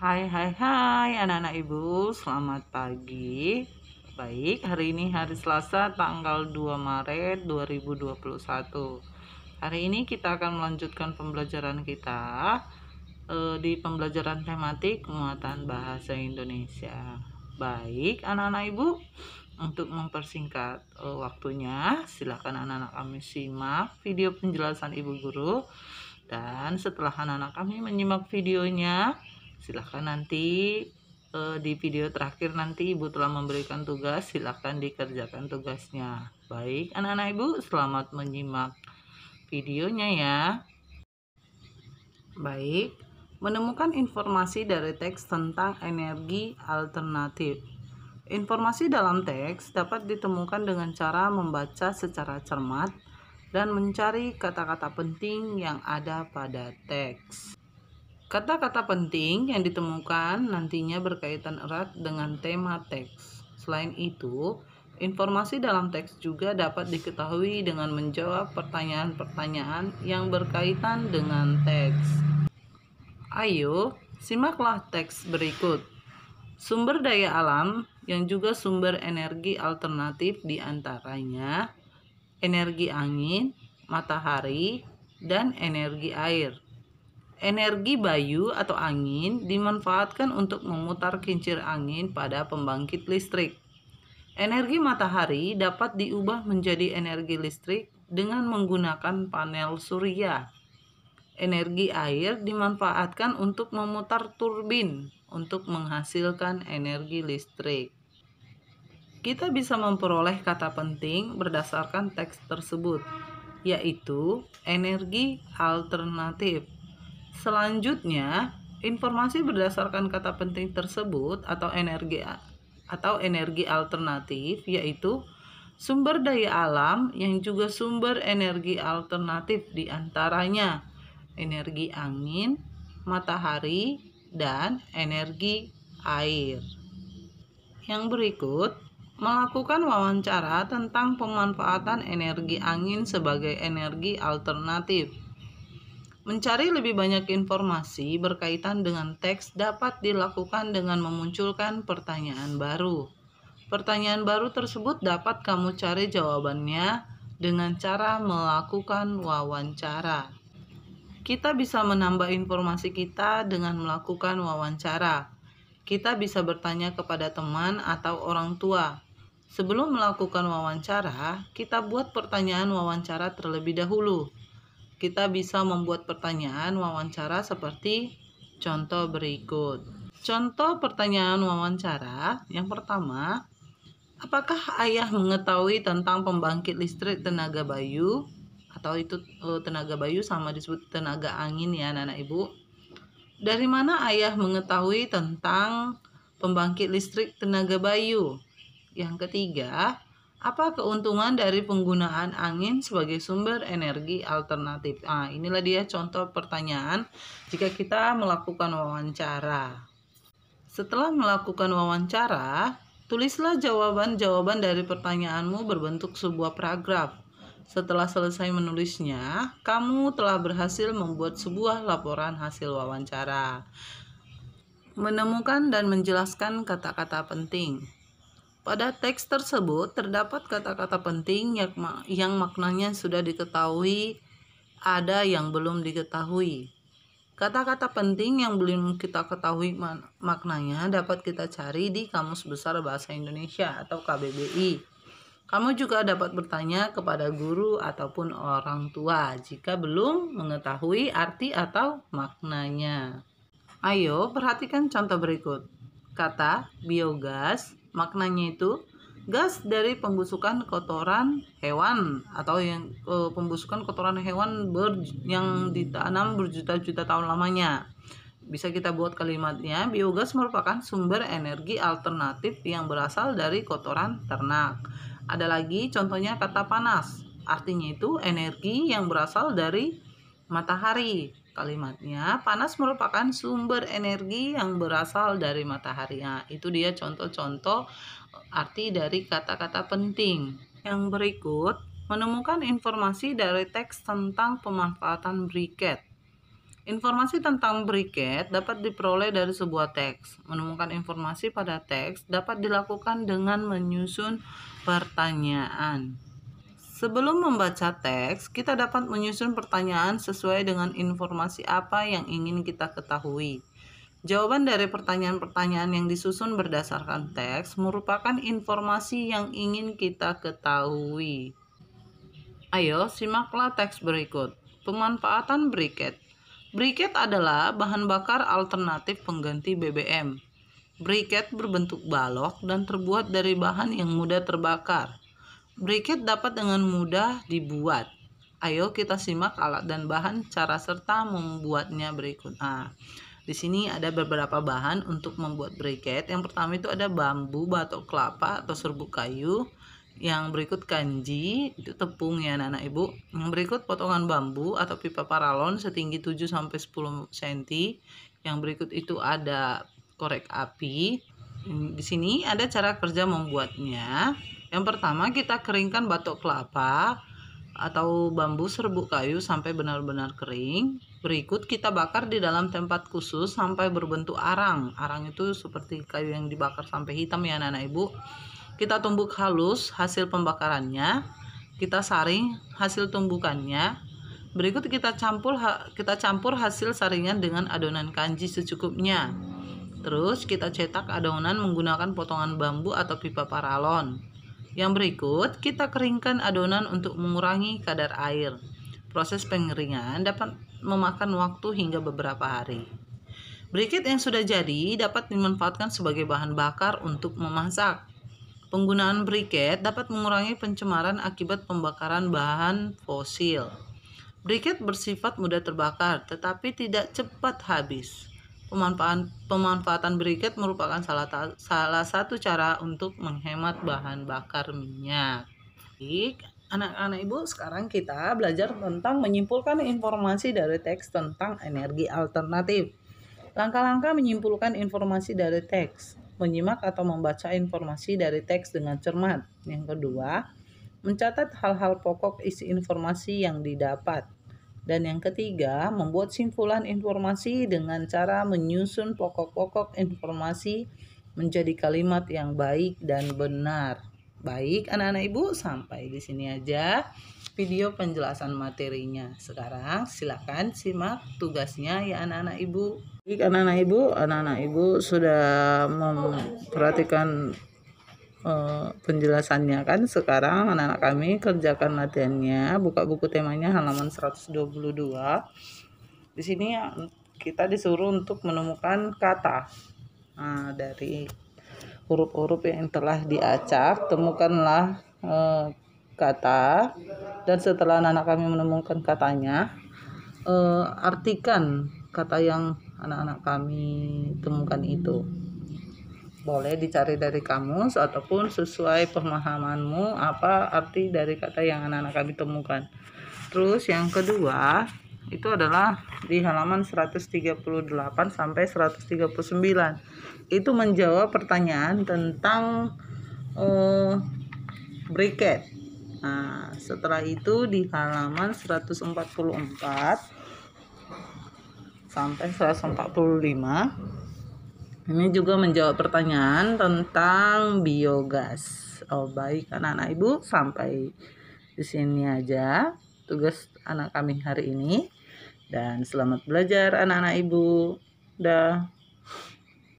Hai anak-anak ibu, selamat pagi. Baik, hari ini hari Selasa tanggal 2 Maret 2021. Hari ini kita akan melanjutkan pembelajaran kita di pembelajaran tematik muatan bahasa Indonesia. Baik, anak-anak ibu, untuk mempersingkat waktunya, silakan anak-anak kami simak video penjelasan ibu guru. Dan setelah anak-anak kami menyimak videonya, silahkan nanti di video terakhir nanti ibu telah memberikan tugas, silahkan dikerjakan tugasnya. Baik anak-anak ibu, selamat menyimak videonya ya. Baik, menemukan informasi dari teks tentang energi alternatif. Informasi dalam teks dapat ditemukan dengan cara membaca secara cermat dan mencari kata-kata penting yang ada pada teks. Kata-kata penting yang ditemukan nantinya berkaitan erat dengan tema teks. Selain itu, informasi dalam teks juga dapat diketahui dengan menjawab pertanyaan-pertanyaan yang berkaitan dengan teks. Ayo, simaklah teks berikut. Sumber daya alam yang juga sumber energi alternatif diantaranya energi angin, matahari, dan energi air. Energi bayu atau angin dimanfaatkan untuk memutar kincir angin pada pembangkit listrik. Energi matahari dapat diubah menjadi energi listrik dengan menggunakan panel surya. Energi air dimanfaatkan untuk memutar turbin untuk menghasilkan energi listrik. Kita bisa memperoleh kata penting berdasarkan teks tersebut, yaitu energi alternatif. Selanjutnya, informasi berdasarkan kata penting tersebut atau energi alternatif yaitu sumber daya alam yang juga sumber energi alternatif diantaranya energi angin, matahari, dan energi air. Yang berikut, melakukan wawancara tentang pemanfaatan energi angin sebagai energi alternatif. Mencari lebih banyak informasi berkaitan dengan teks dapat dilakukan dengan memunculkan pertanyaan baru. Pertanyaan baru tersebut dapat kamu cari jawabannya dengan cara melakukan wawancara. Kita bisa menambah informasi kita dengan melakukan wawancara. Kita bisa bertanya kepada teman atau orang tua. Sebelum melakukan wawancara, kita buat pertanyaan wawancara terlebih dahulu. Kita bisa membuat pertanyaan wawancara seperti contoh berikut. Contoh pertanyaan wawancara yang pertama, apakah ayah mengetahui tentang pembangkit listrik tenaga bayu? Atau itu tenaga bayu sama disebut tenaga angin ya anak-anak ibu. Dari mana ayah mengetahui tentang pembangkit listrik tenaga bayu? Yang ketiga, apa keuntungan dari penggunaan angin sebagai sumber energi alternatif? Nah, inilah dia contoh pertanyaan jika kita melakukan wawancara. Setelah melakukan wawancara, tulislah jawaban-jawaban dari pertanyaanmu berbentuk sebuah paragraf. Setelah selesai menulisnya, kamu telah berhasil membuat sebuah laporan hasil wawancara. Menemukan dan menjelaskan kata-kata penting. Pada teks tersebut terdapat kata-kata penting yang maknanya sudah diketahui, ada yang belum diketahui. Kata-kata penting yang belum kita ketahui maknanya dapat kita cari di Kamus Besar Bahasa Indonesia atau KBBI. Kamu juga dapat bertanya kepada guru ataupun orang tua jika belum mengetahui arti atau maknanya. Ayo perhatikan contoh berikut. Kata biogas, maknanya itu gas dari pembusukan kotoran hewan atau yang pembusukan kotoran hewan yang ditanam berjuta-juta tahun lamanya. Bisa kita buat kalimatnya, biogas merupakan sumber energi alternatif yang berasal dari kotoran ternak. Ada lagi contohnya kata panas, artinya itu energi yang berasal dari matahari. Kalimatnya, panas merupakan sumber energi yang berasal dari matahari. Nah, itu dia contoh-contoh arti dari kata-kata penting. Yang berikut, menemukan informasi dari teks tentang pemanfaatan briket. Informasi tentang briquette dapat diperoleh dari sebuah teks. Menemukan informasi pada teks dapat dilakukan dengan menyusun pertanyaan. Sebelum membaca teks, kita dapat menyusun pertanyaan sesuai dengan informasi apa yang ingin kita ketahui. Jawaban dari pertanyaan-pertanyaan yang disusun berdasarkan teks merupakan informasi yang ingin kita ketahui. Ayo, simaklah teks berikut. Pemanfaatan briquette. Briquette adalah bahan bakar alternatif pengganti BBM. Briquette berbentuk balok dan terbuat dari bahan yang mudah terbakar. Briquette dapat dengan mudah dibuat. Ayo kita simak alat dan bahan, cara serta membuatnya berikut. Di sini ada beberapa bahan untuk membuat briquette. Yang pertama itu ada bambu, batok kelapa atau serbuk kayu. Yang berikut kanji, itu tepung ya anak-anak ibu. Yang berikut potongan bambu atau pipa paralon setinggi 7-10 cm. Yang berikut itu ada korek api. Di sini ada cara kerja membuatnya. Yang pertama kita keringkan batok kelapa atau bambu serbuk kayu sampai benar-benar kering. Berikut kita bakar di dalam tempat khusus sampai berbentuk arang. Arang itu seperti kayu yang dibakar sampai hitam ya anak-anak ibu. Kita tumbuk halus hasil pembakarannya, kita saring hasil tumbukannya. Berikut kita campur hasil saringan dengan adonan kanji secukupnya. Terus kita cetak adonan menggunakan potongan bambu atau pipa paralon. Yang berikut kita keringkan adonan untuk mengurangi kadar air. Proses pengeringan dapat memakan waktu hingga beberapa hari. Briquette yang sudah jadi dapat dimanfaatkan sebagai bahan bakar untuk memasak. Penggunaan briquette dapat mengurangi pencemaran akibat pembakaran bahan fosil. Briquette bersifat mudah terbakar tetapi tidak cepat habis. Pemanfaatan briquette merupakan salah satu cara untuk menghemat bahan bakar minyak. Baik, anak-anak ibu, sekarang kita belajar tentang menyimpulkan informasi dari teks tentang energi alternatif. Langkah-langkah menyimpulkan informasi dari teks. Menyimak atau membaca informasi dari teks dengan cermat. Yang kedua, mencatat hal-hal pokok isi informasi yang didapat. Dan yang ketiga, membuat simpulan informasi dengan cara menyusun pokok-pokok informasi menjadi kalimat yang baik dan benar. Baik, anak-anak ibu, sampai di sini aja video penjelasan materinya. Sekarang silakan simak tugasnya ya anak-anak ibu. Baik, anak-anak ibu sudah memperhatikan penjelasannya kan. Sekarang anak-anak kami kerjakan latihannya. Buka buku temanya halaman 122. Di sini kita disuruh untuk menemukan kata. Dari huruf-huruf yang telah diacak, temukanlah kata, dan setelah anak-anak kami menemukan katanya, artikan kata yang anak-anak kami temukan itu. Boleh dicari dari kamus ataupun sesuai pemahamanmu apa arti dari kata yang anak-anak kami temukan. Terus yang kedua itu adalah di halaman 138 sampai 139. Itu menjawab pertanyaan tentang briquette. Setelah itu di halaman 144 sampai 145 ini juga menjawab pertanyaan tentang biogas. Baik anak-anak ibu, sampai di sini aja tugas anak kami hari ini, dan selamat belajar anak-anak ibu. Dah.